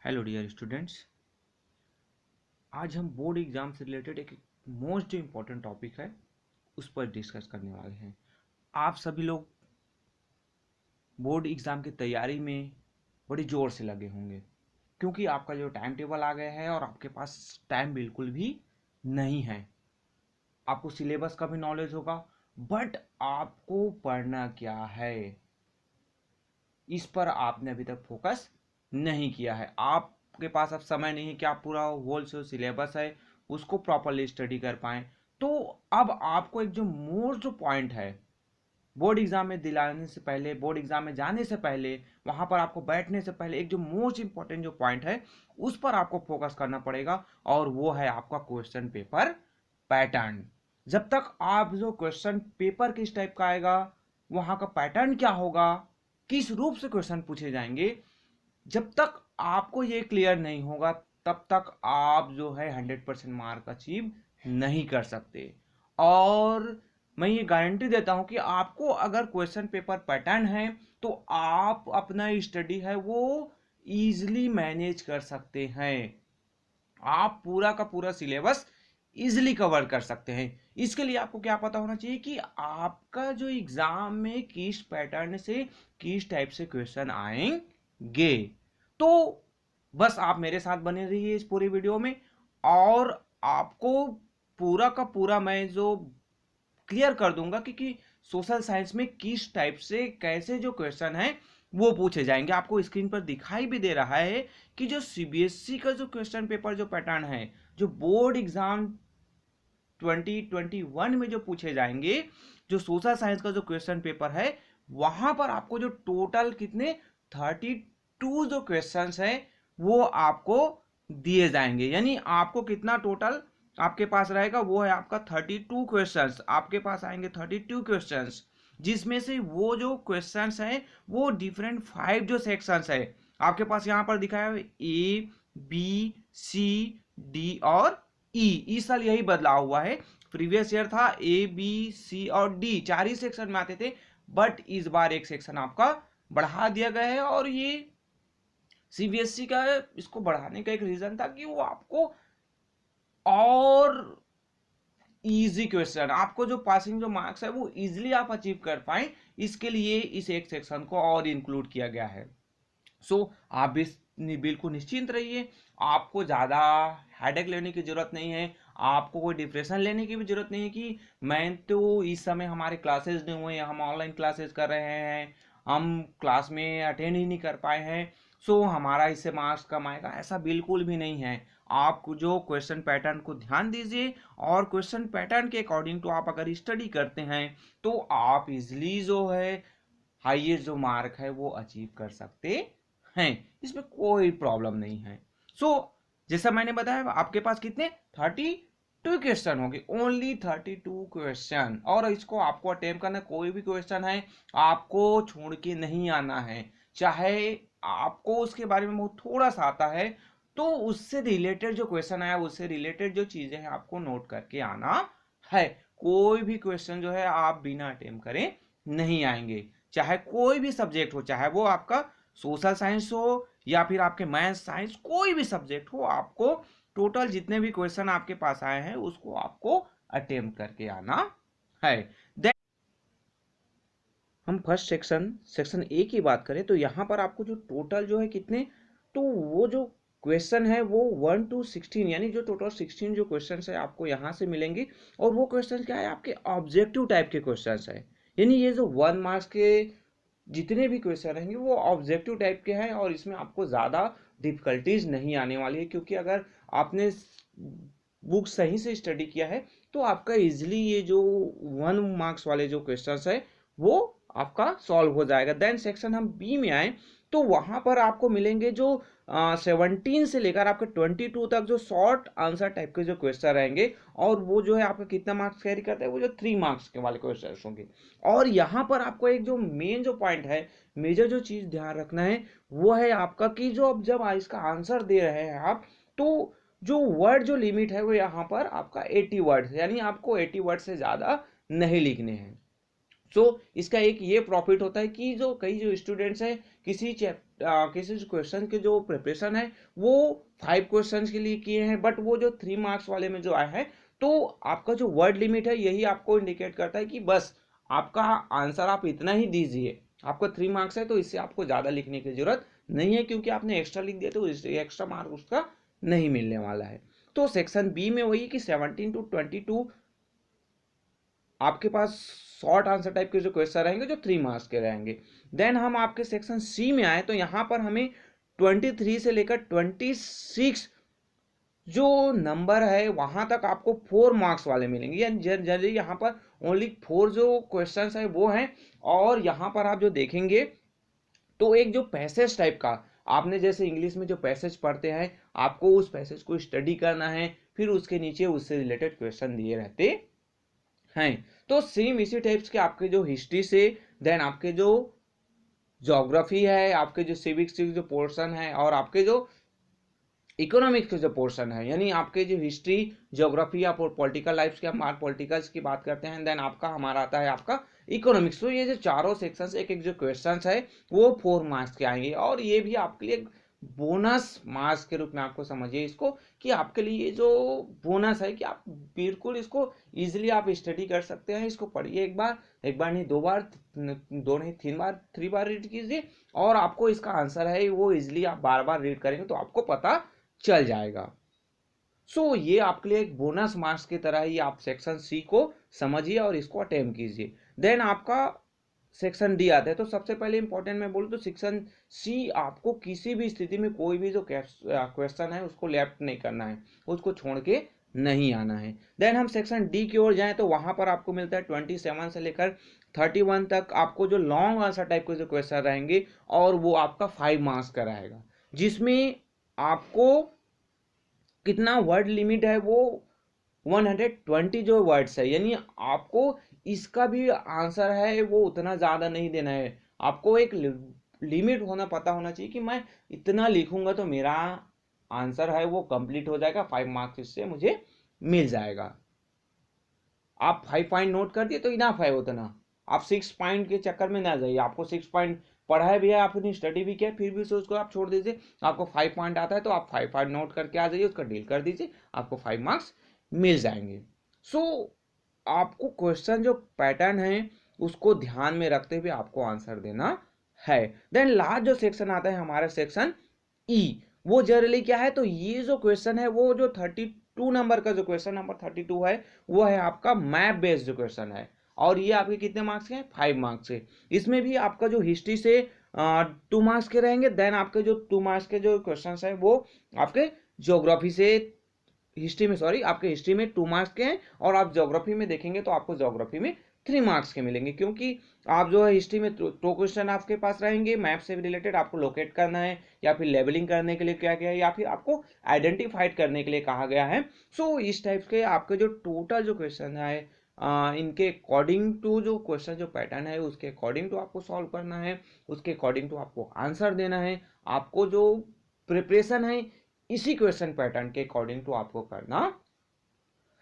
Hello dear students. आज हम board exam से रिलेटेड एक मोस्ट जो इम्पोर्टेंट टॉपिक है उस पर डिस्कस करने वाले हैं। आप सभी लोग बोर्ड एग्जाम की तैयारी में बड़ी ज़ोर से लगे होंगे क्योंकि आपका जो टाइम टेबल आ गया है और आपके पास टाइम बिल्कुल भी नहीं है। आपको सिलेबस का भी नॉलेज होगा, बट आपको पढ़ना क्या है इस पर आपने अभी तक फोकस नहीं किया है। आपके पास अब समय नहीं है कि आप पूरा होल जो सिलेबस है उसको प्रॉपरली स्टडी कर पाएँ। तो अब आपको एक जो मोस्ट जो पॉइंट है बोर्ड एग्जाम में दिलाने से पहले, बोर्ड एग्जाम में जाने से पहले, वहां पर आपको बैठने से पहले एक जो मोस्ट इंपॉर्टेंट जो पॉइंट है उस पर आपको फोकस करना पड़ेगा, और वो है आपका क्वेश्चन पेपर पैटर्न। जब तक आप जो क्वेश्चन पेपर किस टाइप का आएगा, वहां का पैटर्न क्या होगा, किस रूप से क्वेश्चन पूछे जाएंगे, जब तक आपको ये क्लियर नहीं होगा तब तक आप जो है 100% मार्क अचीव नहीं कर सकते। और मैं ये गारंटी देता हूं कि आपको अगर क्वेश्चन पेपर पैटर्न है तो आप अपना स्टडी है वो इजीली मैनेज कर सकते हैं। आप पूरा का पूरा सिलेबस इजिली कवर कर सकते हैं। इसके लिए आपको क्या पता होना चाहिए कि आपका जो एग्जाम में किस पैटर्न से किस टाइप से क्वेश्चन आएंगे। तो बस आप मेरे साथ बने रहिए इस पूरी वीडियो में, और आपको पूरा का पूरा मैं जो क्लियर कर दूंगा कि सोशल साइंस में किस टाइप से कैसे जो क्वेश्चन है वो पूछे जाएंगे। आपको स्क्रीन पर दिखाई भी दे रहा है कि जो सीबीएसई का जो क्वेश्चन पेपर जो पैटर्न है, जो बोर्ड एग्जाम 2021 में जो पूछे जाएंगे, जो सोशल साइंस का जो क्वेश्चन पेपर है, वहां पर आपको जो टोटल कितने 32 जो क्वेश्चंस है वो आपको दिए जाएंगे। यानी आपको कितना टोटल आपके पास रहेगा, वो है आपका 32 क्वेश्चंस। आपके पास आएंगे 32 क्वेश्चंस, जिसमें से वो जो क्वेश्चंस हैं वो डिफरेंट 5 जो सेक्शंस है आपके पास यहाँ पर दिखाया है, ए बी सी डी और ई। इस साल यही बदलाव हुआ है। प्रीवियस ईयर था ए बी सी और डी, 4 ही सेक्शन में आते थे, बट इस बार एक सेक्शन आपका बढ़ा दिया गया है। और ये सीबीएसई का इसको बढ़ाने का एक रीजन था कि वो आपको और इजी क्वेश्चन, आपको जो पासिंग जो मार्क्स है वो इजीली आप अचीव कर पाए, इसके लिए इस एक सेक्शन को और इंक्लूड किया गया है। आप भी बिल्कुल निश्चिंत रहिए, आपको ज़्यादा हेडेक लेने की ज़रूरत नहीं है, आपको कोई डिप्रेशन लेने की भी ज़रूरत नहीं है कि मैं तो इस समय हमारे क्लासेस नहीं हुए, हम ऑनलाइन क्लासेस कर रहे हैं, हम क्लास में अटेंड ही नहीं कर पाए हैं, हमारा इससे मार्क्स कम आएगा। ऐसा बिल्कुल भी नहीं है। आप जो क्वेश्चन पैटर्न को ध्यान दीजिए, और क्वेश्चन पैटर्न के अकॉर्डिंग टू आप अगर स्टडी करते हैं तो आप इजली जो है हाईएस्ट जो मार्क है वो अचीव कर सकते हैं। इसमें कोई प्रॉब्लम नहीं है। जैसा मैंने बताया आपके पास कितने 32 क्वेश्चन होंगे, ओनली 32 क्वेश्चन, और इसको आपको अटेम्प्ट करना, कोई भी क्वेश्चन है आपको छोड़ के नहीं आना है। चाहे आपको उसके बारे में बहुत थोड़ा सा आता है तो उससे रिलेटेड जो क्वेश्चन आया, उससे रिलेटेड जो चीजें हैं आपको नोट करके आना है। कोई भी क्वेश्चन जो है आप बिना अटेम्प्ट करें नहीं आएंगे, चाहे कोई भी सब्जेक्ट हो, चाहे वो आपका सोशल साइंस हो या फिर आपके मैथ साइंस, कोई भी सब्जेक्ट हो, आपको टोटल जितने भी क्वेश्चन आपके पास आए हैं उसको आपको अटेम्प्ट करके आना है। देन हम फर्स्ट सेक्शन ए की बात करें तो यहाँ पर आपको जो टोटल जो है कितने, तो वो जो क्वेश्चन है वो 1 to 16, यानी जो टोटल 16 जो क्वेश्चन है आपको यहाँ से मिलेंगे। और वो क्वेश्चन क्या है, आपके ऑब्जेक्टिव टाइप के क्वेश्चन है। यानी ये जो 1 मार्क्स के जितने भी क्वेश्चन रहेंगे वो ऑब्जेक्टिव टाइप के हैं, और इसमें आपको ज़्यादा डिफिकल्टीज नहीं आने वाली है, क्योंकि अगर आपने बुक सही से स्टडी किया है तो आपका इजिली ये जो 1 मार्क्स वाले जो क्वेश्चन है वो आपका सॉल्व हो जाएगा। देन सेक्शन हम बी में आए तो वहां पर आपको मिलेंगे जो 17 से लेकर आपके 22 तक जो शॉर्ट आंसर टाइप के जो क्वेश्चन रहेंगे, और वो जो है आपका कितना मार्क्स कैरी करता है, वो जो 3 मार्क्स के वाले क्वेश्चन होंगे। और यहाँ पर आपको एक जो मेन जो पॉइंट है, मेजर जो चीज ध्यान रखना है, वो है आपका कि जो अब जब इसका आंसर दे रहे हैं आप, तो जो वर्ड जो लिमिट है वो यहाँ पर आपका 80 वर्ड, यानी आपको 80 वर्ड से ज्यादा नहीं लिखने हैं। इसका एक ये प्रॉफिट होता है कि जो कई जो स्टूडेंट्स हैं किसी किसी क्वेश्चन के जो प्रिपरेशन है वो 5 क्वेश्चन के लिए किए हैं, बट वो जो 3 मार्क्स वाले में जो आया है, तो आपका जो वर्ड लिमिट है यही आपको इंडिकेट करता है कि बस आपका आंसर आप इतना ही दीजिए। आपका 3 मार्क्स है तो इससे आपको ज़्यादा लिखने की जरूरत नहीं है, क्योंकि आपने एक्स्ट्रा लिख दिया तो एक्स्ट्रा मार्क उसका नहीं मिलने वाला है। तो सेक्शन बी में वही कि 17 टू 22 आपके पास शॉर्ट आंसर टाइप के जो क्वेश्चन रहेंगे जो 3 मार्क्स के रहेंगे। देन हम आपके सेक्शन सी में आए तो यहाँ पर हमें 23 से लेकर 26 जो नंबर है वहां तक आपको 4 मार्क्स वाले मिलेंगे, यानी जनरली यहाँ पर ओनली 4 जो क्वेश्चन है वो हैं। और यहाँ पर आप जो देखेंगे तो एक जो पैसेज टाइप का, आपने जैसे इंग्लिश में जो पैसेज पढ़ते हैं आपको उस पैसेज को स्टडी करना है, फिर उसके नीचे उससे रिलेटेड क्वेश्चन दिए रहते हैं। तो सेम इसी टाइप्स के आपके जो हिस्ट्री से, देन आपके जो ज्योग्राफी है, आपके जो सिविक्स के जो पोर्शन है, और आपके जो इकोनॉमिक्स के जो पोर्शन है, यानी आपके जो हिस्ट्री ज्योग्राफी या पॉलिटिकल लाइफ के हम पॉलिटिकल्स की बात करते हैं, देन आपका हमारा आता है आपका इकोनॉमिक्स। तो ये जो चारों सेक्शंस एक एक जो क्वेश्चंस है वो 4 मार्क्स के आएंगे, और ये भी आपके लिए बोनस मार्क्स के रूप में आपको समझिए इसको, कि आपके लिए ये जो बोनस है कि आप बिल्कुल इसको इजीली आप स्टडी कर सकते हैं। इसको पढ़िए एक बार नहीं 2 बार, 2 नहीं 3 बार रीड कीजिए, और आपको इसका आंसर है वो इजीली आप बार बार रीड करेंगे तो आपको पता चल जाएगा। सो ये आपके लिए एक बोनस मार्क्स की तरह ही आप सेक्शन सी को समझिए और इसको अटेम्प्ट कीजिए। देन आपका सेक्शन डी आता है। तो सबसे पहले इंपॉर्टेंट मैं बोलूँ तो सेक्शन सी आपको किसी भी स्थिति में कोई भी जो क्वेश्चन है उसको लेफ्ट नहीं करना है, उसको छोड़ के नहीं आना है। देन हम सेक्शन डी की ओर जाएं तो वहां पर आपको मिलता है 27 से लेकर 31 तक आपको जो लॉन्ग आंसर टाइप के जो क्वेश्चन रहेंगे, और वो आपका 5 मार्क्स का रहेगा, जिसमें आपको कितना वर्ड लिमिट है वो 120 जो वर्ड्स है, यानी आपको इसका भी आंसर है वो उतना ज़्यादा नहीं देना है। आपको एक लिमिट पता होना चाहिए कि मैं इतना लिखूंगा तो मेरा आंसर है वो कंप्लीट हो जाएगा, 5 मार्क्स इससे मुझे मिल जाएगा। आप 5 पॉइंट नोट कर दिए तो इनफ है उतना, आप 6 पॉइंट के चक्कर में ना जाइए। आपको 6 पॉइंट पढ़ा भी है, आपने स्टडी भी किया, फिर भी उसको आप छोड़ दीजिए। आपको 5 पॉइंट आता है तो आप 5 पॉइंट नोट करके आ जाइए, उसका डील कर दीजिए, आपको 5 मार्क्स मिल जाएंगे। सो आपको क्वेश्चन जो पैटर्न है उसको ध्यान में रखते हुए आपको आंसर देना है। देन लास्ट जो सेक्शन आता है हमारा सेक्शन ई, वो जनरली क्या है, तो ये जो क्वेश्चन है वो जो 32 नंबर का जो क्वेश्चन नंबर 32 है वो है आपका मैप बेस्ड जो क्वेश्चन है, और ये आपके कितने मार्क्स के हैं, 5 मार्क्स के। इसमें भी आपका जो हिस्ट्री से 2 मार्क्स के रहेंगे। देन आपके जो 2 मार्क्स के जो क्वेश्चन है वो आपके ज्योग्राफी से, हिस्ट्री में सॉरी, आपके हिस्ट्री में 2 मार्क्स के हैं, और आप ज्योग्राफी में देखेंगे तो आपको ज्योग्राफी में 3 मार्क्स के मिलेंगे, क्योंकि आप जो है हिस्ट्री में 2 क्वेश्चन आपके पास रहेंगे मैप से रिलेटेड, आपको लोकेट करना है, या फिर लेबलिंग करने के लिए क्या गया है, या फिर आपको आइडेंटिफाइड करने के लिए कहा गया है। सो इस टाइप के आपके जो टोटल जो क्वेश्चन है इनके अकॉर्डिंग टू जो क्वेश्चन जो पैटर्न है उसके अकॉर्डिंग टू आपको सॉल्व करना है, उसके अकॉर्डिंग टू आपको आंसर देना है। आपको जो प्रिपरेशन है इसी क्वेश्चन पैटर्न के अकॉर्डिंग टू आपको करना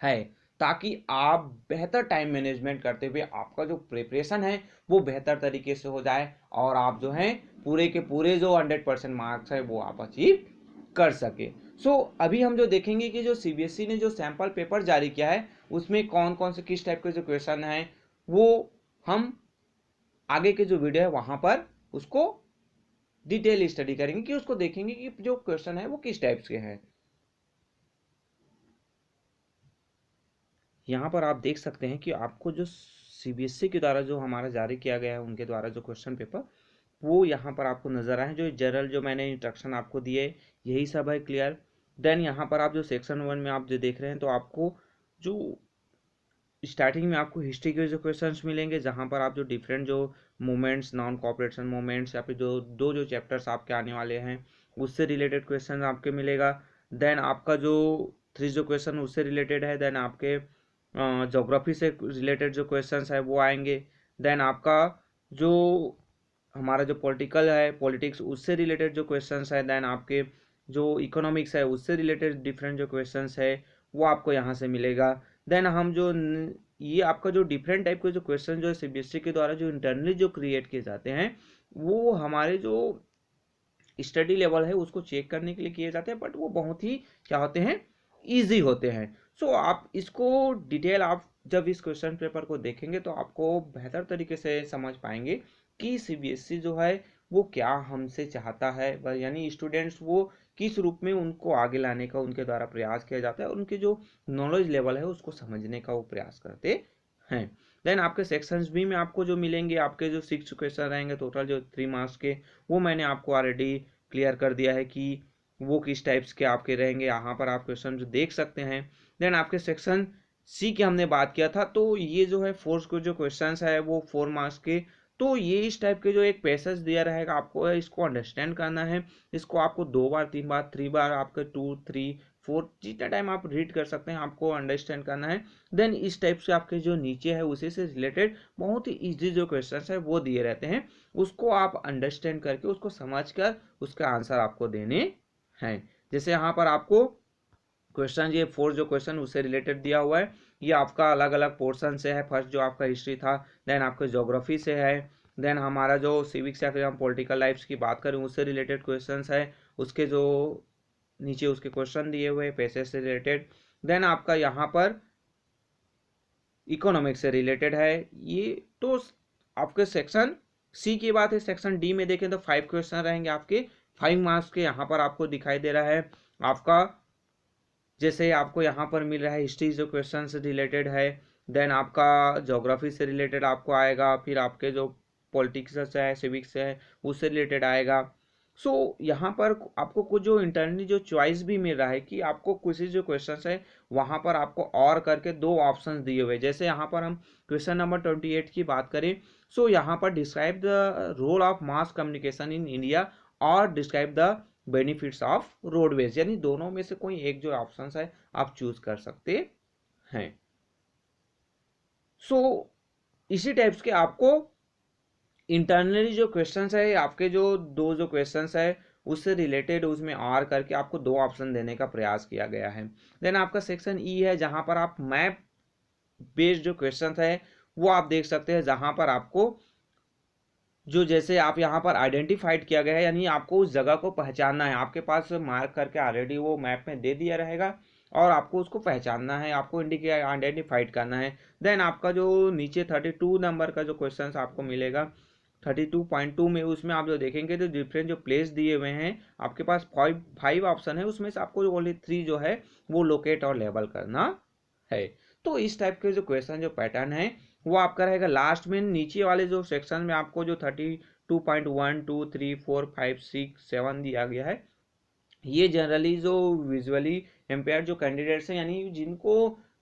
है, ताकि आप बेहतर टाइम मैनेजमेंट करते हुए आपका जो प्रिपरेशन है वो बेहतर तरीके से हो जाए, और आप जो है पूरे के पूरे जो 100% मार्क्स है वो आप अचीव कर सके। सो अभी हम जो देखेंगे कि जो सीबीएसई ने जो सैंपल पेपर जारी किया है उसमें कौन कौन से किस टाइप के जो क्वेश्चन हैं वो हम आगे के जो वीडियो है वहां पर उसको डिटेल स्टडी करेंगे, कि उसको देखेंगे कि जो क्वेश्चन है वो किस टाइप्स के हैं। यहाँ पर आप देख सकते हैं कि आपको जो सीबीएसई के द्वारा जो हमारा जारी किया गया है उनके द्वारा जो क्वेश्चन पेपर वो यहाँ पर आपको नजर आए, जो जनरल जो मैंने इंस्ट्रक्शन आपको दिए यही सब है क्लियर। देन यहाँ पर आप जो सेक्शन 1 में आप जो देख रहे हैं तो आपको जो स्टार्टिंग में आपको हिस्ट्री के जो क्वेश्चंस मिलेंगे, जहाँ पर आप जो डिफरेंट जो मूवमेंट्स, नॉन कॉपरेशन मूवमेंट्स, या फिर जो चैप्टर्स आपके आने वाले हैं उससे रिलेटेड क्वेश्चन आपके मिलेगा। देन आपका जो 3 जो क्वेश्चन उससे रिलेटेड है, देन आपके ज्योग्राफी से रिलेटेड जो क्वेश्चंस है वो आएंगे। देन आपका जो हमारा जो पॉलिटिकल है, पॉलिटिक्स उससे रिलेटेड जो क्वेश्चंस है, देन आपके जो इकोनॉमिक्स है उससे रिलेटेड डिफरेंट जो क्वेश्चंस है वो आपको यहाँ से मिलेगा। देन हम जो ये आपका जो डिफरेंट टाइप के जो क्वेश्चन जो सीबीएसई के द्वारा जो इंटरनली जो क्रिएट किए जाते हैं वो हमारे जो स्टडी लेवल है उसको चेक करने के लिए किए जाते हैं, बट वो बहुत ही क्या होते हैं, ईजी होते हैं। सो आप इसको डिटेल आप जब इस क्वेश्चन पेपर को देखेंगे तो आपको बेहतर तरीके से समझ पाएंगे कि सीबीएसई जो है वो क्या हमसे चाहता है, यानी स्टूडेंट्स वो किस रूप में उनको आगे लाने का उनके द्वारा प्रयास किया जाता है, उनके जो नॉलेज लेवल है उसको समझने का वो प्रयास करते हैं। देन आपके सेक्शंस भी में आपको जो मिलेंगे, आपके जो 6 क्वेश्चन रहेंगे टोटल जो 3 मार्क्स के, वो मैंने आपको ऑलरेडी क्लियर कर दिया है कि वो किस टाइप्स के आपके रहेंगे। यहाँ पर आप क्वेश्चन जो देख सकते हैं। देन आपके सेक्शन सी की हमने बात किया था, तो ये जो है 4 को जो क्वेश्चन है वो 4 मार्क्स के, तो ये इस टाइप के जो एक पैसेज दिया रहेगा आपको इसको अंडरस्टैंड करना है। इसको आपको 2 बार 3 बार 3 बार आपके 2 3 4 जितना टाइम आप रीड कर सकते हैं आपको अंडरस्टैंड करना है। देन इस टाइप से आपके जो नीचे है उसी से रिलेटेड बहुत ही इजी जो क्वेश्चन है वो दिए रहते हैं, उसको आप अंडरस्टैंड करके उसको समझ कर उसका आंसर आपको देने हैं। जैसे यहाँ पर आपको क्वेश्चन ये 4 जो क्वेश्चन उससे रिलेटेड दिया हुआ है, ये आपका अलग अलग पोर्शन से है। फर्स्ट जो आपका हिस्ट्री था, देन आपका ज्योग्राफी से है, देन हमारा जो सिविक्स या फिर हम पॉलिटिकल लाइफ्स की बात करें उससे रिलेटेड क्वेश्चंस है, उसके जो नीचे उसके क्वेश्चन दिए हुए पैसे से रिलेटेड। देन आपका यहाँ पर इकोनॉमिक्स से रिलेटेड है ये। तो आपके सेक्शन सी की बात है, सेक्शन डी में देखें तो 5 क्वेश्चन रहेंगे आपके 5 मार्क्स के। यहाँ पर आपको दिखाई दे रहा है आपका, जैसे आपको यहाँ पर मिल रहा है हिस्ट्री जो क्वेश्चन से रिलेटेड है, देन आपका ज्योग्राफी से रिलेटेड आपको आएगा, फिर आपके जो पॉलिटिक्स से है सिविक्स से है उससे रिलेटेड आएगा। सो यहाँ पर आपको कुछ जो इंटरनली जो चॉइस भी मिल रहा है कि आपको कुछ जो क्वेश्चन है वहाँ पर आपको और करके 2 ऑप्शन दिए हुए। जैसे यहाँ पर हम क्वेश्चन नंबर 28 की बात करें, सो यहाँ पर describe the role of mass communication in India और describe the benefits of roadways, यानी दोनों में से कोई एक जो ऑप्शन है आप चूज कर सकते हैं। सो इसी टाइप्स के आपको इंटरनली जो क्वेश्चंस है आपके जो 2 जो क्वेश्चंस है उससे रिलेटेड उसमें आर करके आपको 2 ऑप्शन देने का प्रयास किया गया है। देन आपका सेक्शन ई है जहां पर आप मैप बेस्ड जो क्वेश्चन है वो आप देख सकते हैं, जहां पर आपको जो जैसे आप यहाँ पर आइडेंटिफाइड किया गया है, यानी आपको उस जगह को पहचानना है। आपके पास मार्क करके ऑलरेडी वो मैप में दे दिया रहेगा और आपको उसको पहचानना है, आपको इंडिकेट आइडेंटिफाइड करना है। देन आपका जो नीचे 32 नंबर का जो क्वेश्चन आपको मिलेगा 32.2 में, उसमें आप जो देखेंगे तो डिफरेंट जो प्लेस दिए हुए हैं आपके पास 5 ऑप्शन है, उसमें से आपको ओनली 3 जो है वो लोकेट और लेबल करना है। तो इस टाइप के जो क्वेश्चन जो पैटर्न है वो आपका रहेगा। लास्ट में नीचे वाले जो सेक्शन में आपको जो 32.1 2 3 4 5 6 7 दिया गया है, ये जनरली जो विजुअली इम्पेयर्ड जो कैंडिडेट्स हैं, यानी जिनको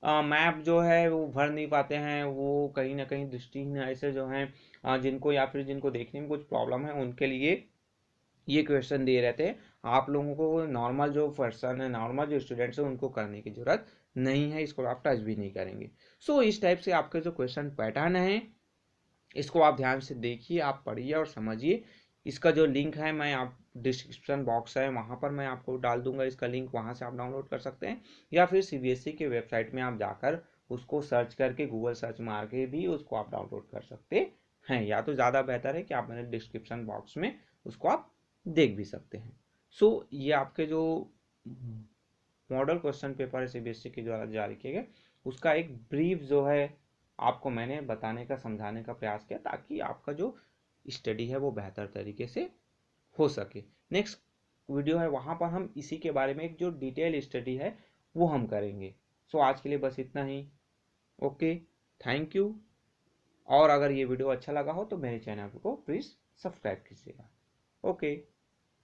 मैप जो है वो भर नहीं पाते हैं, वो कहीं ना कहीं दृष्टिहीन ऐसे जो हैं जिनको या फिर जिनको देखने में कुछ प्रॉब्लम है, उनके लिए ये क्वेश्चन दिए रहते हैं। आप लोगों को नॉर्मल जो पर्सन है, नॉर्मल जो स्टूडेंट्स हैं उनको करने की जरूरत नहीं है, इसको आप टच भी नहीं करेंगे। सो इस टाइप से आपके जो क्वेश्चन पैटर्न है इसको आप ध्यान से देखिए, आप पढ़िए और समझिए। इसका जो लिंक है मैं आप डिस्क्रिप्शन बॉक्स है वहाँ पर मैं आपको डाल दूंगा, इसका लिंक वहाँ से आप डाउनलोड कर सकते हैं, या फिर सीबीएसई के वेबसाइट में आप जाकर उसको सर्च करके गूगल सर्च मार के भी उसको आप डाउनलोड कर सकते हैं, या तो ज़्यादा बेहतर है कि आप मेरे डिस्क्रिप्शन बॉक्स में उसको आप देख भी सकते हैं। सो ये आपके जो मॉडल क्वेश्चन पेपर है सीबीएसई के द्वारा जारी किए गए उसका एक ब्रीफ जो है आपको मैंने बताने का समझाने का प्रयास किया, ताकि आपका जो स्टडी है वो बेहतर तरीके से हो सके। नेक्स्ट वीडियो है वहाँ पर हम इसी के बारे में एक जो डिटेल स्टडी है वो हम करेंगे। सो आज के लिए बस इतना ही। Okay, thank you. और अगर ये वीडियो अच्छा लगा हो तो मेरे चैनल को प्लीज़ सब्सक्राइब कीजिएगा। Okay,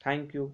thank you.